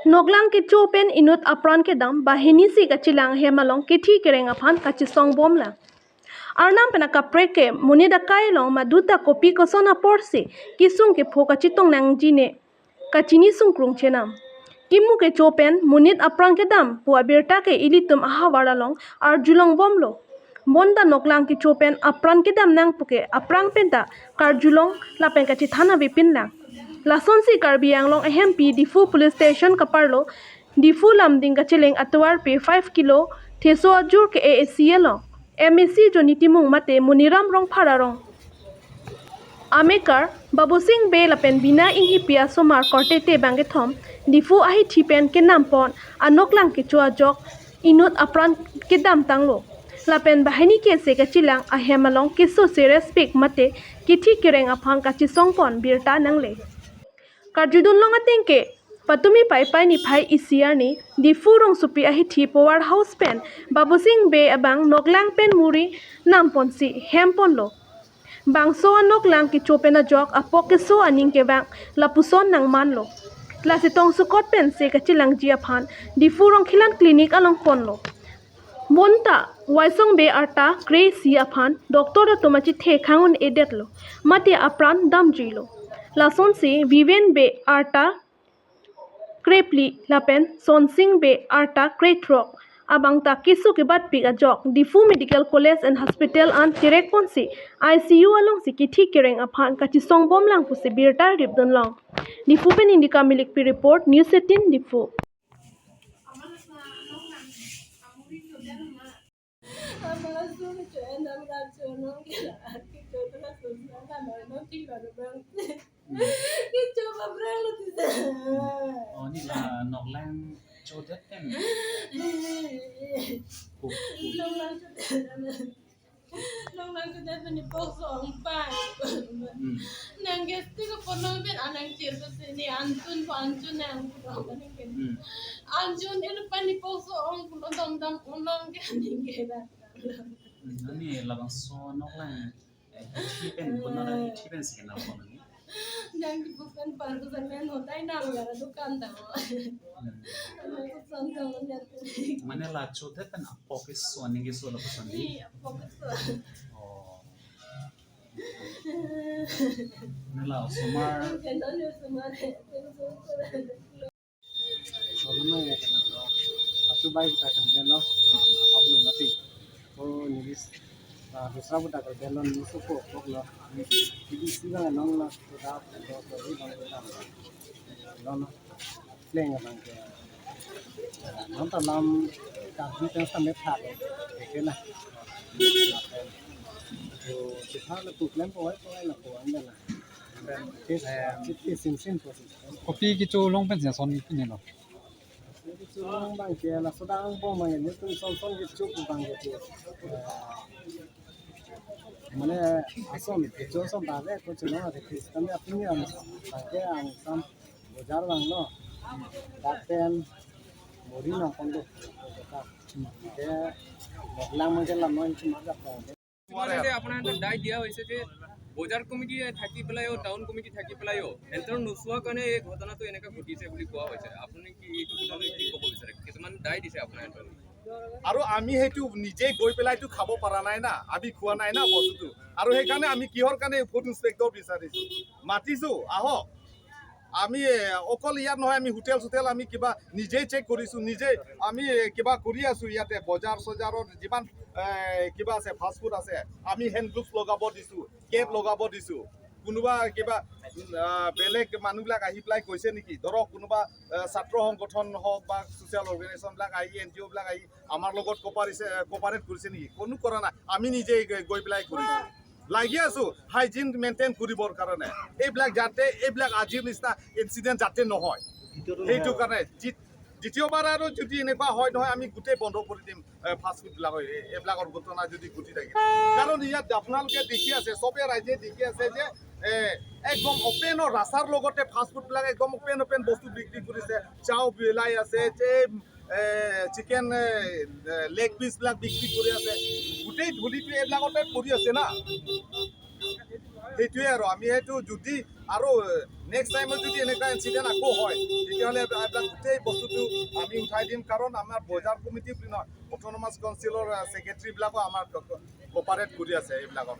Noglang ke chopen inut apran ke dam bahini si kacilang hemalong kiti kereng aphan kacisong bom la. Arnam pena kapre ke munida kailong maduta kopi kosona porsi kisung ke pho kacitong nang jine kacini sungkrung chenam. Kimu ke chopen munit apran ke dam puwa birta ke ilitum ahawaralong ar julong bomlo. Bonda noklang ke chopen apran ke dam nang puke aprang penta kar julong lapen kacithana vipin lang. Lason si Karbi Anglong MP Difu Police Station Kaparlo Difu Lamding Kachileng Atwar pe 5 kilo Theso Ajur ke AACL MAC Jonitimung Mate Muniram Rong Pararong Amekar Babu Singh Be Lapen Bina Inghi Pia Somar Korte Te Bangethom Difu Ahi Thipen ke Nampon Anoklang ke Chua Jok Inut Apran ke Dam Tanglo Lapen Bahini ke se kachilang Ahemalong ke so se respect mate kithi kereng apang kachisongpon birta nangle Karjudun long atingke patumi pai ni phai isiar ni difu rong supi ahi thi power house pen Babu Singh Be abang noklang pen muri nampon si hempon lo bang so noklang ki chopena jok apok ke so aning ke bang lapuson nang man lo lasitong sukot pen se kachilang jia phan difu rong khilan clinic along kon lo Monta waisong be arta kre si aphan doctor tomachi the khangun edet lo mate apran dam jilo Lason si Vivian Be Arta Krepli Lapen Sonsing Be Arta Kretrok Abang ta kisu ke bat piga jok Difu Medical College and Hospital an tirek ponsi ICU along si kithi kereng aphan kachisong bom lang pusi birta ribdon long Difu pen indika milik pi report News 18 Difu Oh, ini lah noklang codet kan? Noklang codet ni posong pan. Nang gesti ko ponong ben anang cirta sini antun po antun nang antun itu pan ni posong dong dong unong kan ingkeda. Ini labang so noklang tipen benar tipen sekian apa nih? Nang bukan parku sampean hotai nang gara dukan dah. Mana lah codet kan apokis so nih gitu lah pesan ini. Iya, fokus. Oh. Ini lah somar. Soalnya ya kan lo, aku baik kita kerja lo, aku mati. Oh nibis, dusra buta kerja lo nisu ko, lo. Jadi sih kan nong lo, sudah jadi nong lo, pleng apa ke, nong tanam kaji yang sampai thade, oke lah. तो सिखा ले तू claim को है ना को अंदर ना किस सिंसिन को Kopi gitu long pen sih son ini loh. itu bang ke la sedang bom bang ni tu son gitu bang gitu mana asom itu son bale ko cuma ada kristan ya punya pakai ang sam bojar bang no daten morina kondo ke lang mungkin lah mau cuma apa আপনার দায় দিয়া হয়েছে যে বজাৰ committee থাকি পেলাইও town committee থাকি পেলাইও এন্তৰ নোচোৱা কাৰণে এই ঘটনাটো এনেকা ঘটিছে বুলি কোৱা হৈছে আপুনি কি এইটো কথালৈ কি ক'ব বিচাৰে কিছুমান দায় দিছে আপোনাৰ আৰু আমি সেইটো নিজে গৈ পেলাইতো খাব পৰা নাই না আমি খোৱা নাই না বস্তুটো আৰু সেইকাৰণে আমি কিহৰ কাৰণে ফুড ইন্সপেক্টৰ বিচাৰিছো মাতিছো আহক আমি অকল ইয়াত নহয় আমি হোটেল চোটেল আমি কিবা নিজেই চেক কৰিছোঁ নিজেই আমি কিবা কৰি আছোঁ ইয়াতে বজাৰ চজাৰত যিমান কিবা আছে ফাষ্ট ফুড আছে আমি হেণ্ড গ্লোভছ লগাব দিছোঁ কেপ লগাব দিছোঁ কোনোবা কিবা বেলেগ মানুহবিলাক আহি পেলাই কৈছে নেকি ধৰক কোনোবা ছাত্ৰ সংগঠন হওক বা ছ'চিয়েল অৰ্গেনাইজেশ্যনবিলাক আহি NGOবিলাক আহি আমাৰ লগত কোপাৰেট কৰিছে নেকি কোনো কৰা নাই আমি নিজেই গৈ পেলাই কৰিছোঁ লাগি আছো হাইজিন মেইনটেইন কৰিবৰ কাৰণে এইবিলাক যাতে এইবিলাক আজিৰ নিচিনা ইনচিডেণ্ট যাতে নহয় সেইটো কাৰণে দ্বিতীয়বাৰ আৰু যদি এনেকুৱা হয় নহয় আমি গোটেই বন্ধ কৰি দিম ফাষ্ট ফুডবিলাক এইবিলাকৰ ঘটনা যদি ঘটি থাকে কাৰণ ইয়াত আপোনালোকে দেখি আছে চবে ৰাইজে দেখি আছে যে একদম অপেনৰ ৰাস্তাৰ লগতে ফাষ্ট ফুডবিলাক একদম অপেন বস্তু বিক্ৰী কৰিছে চাও বিলাই আছে যে চিকেন লেগ পিচবিলাক বিক্ৰী কৰি আছে গোটেই ধূলিটো এইবিলাকতে পৰি আছে না সেইটোৱে আৰু আমি সেইটো যদি আৰু নেক্সট টাইমত যদি এনেকুৱা ইনচিডেণ্ট আকৌ হয় তেতিয়াহ'লে এইবিলাক গোটেই বস্তুটো আমি উঠাই দিম কাৰণ আমাৰ বজাৰ কমিটি বুলি নহয় অট'নমাছ কাউন্সিলৰ ছেক্ৰেটাৰীবিলাকো আমাৰ কপাৰেট কৰি আছে এইবিলাকত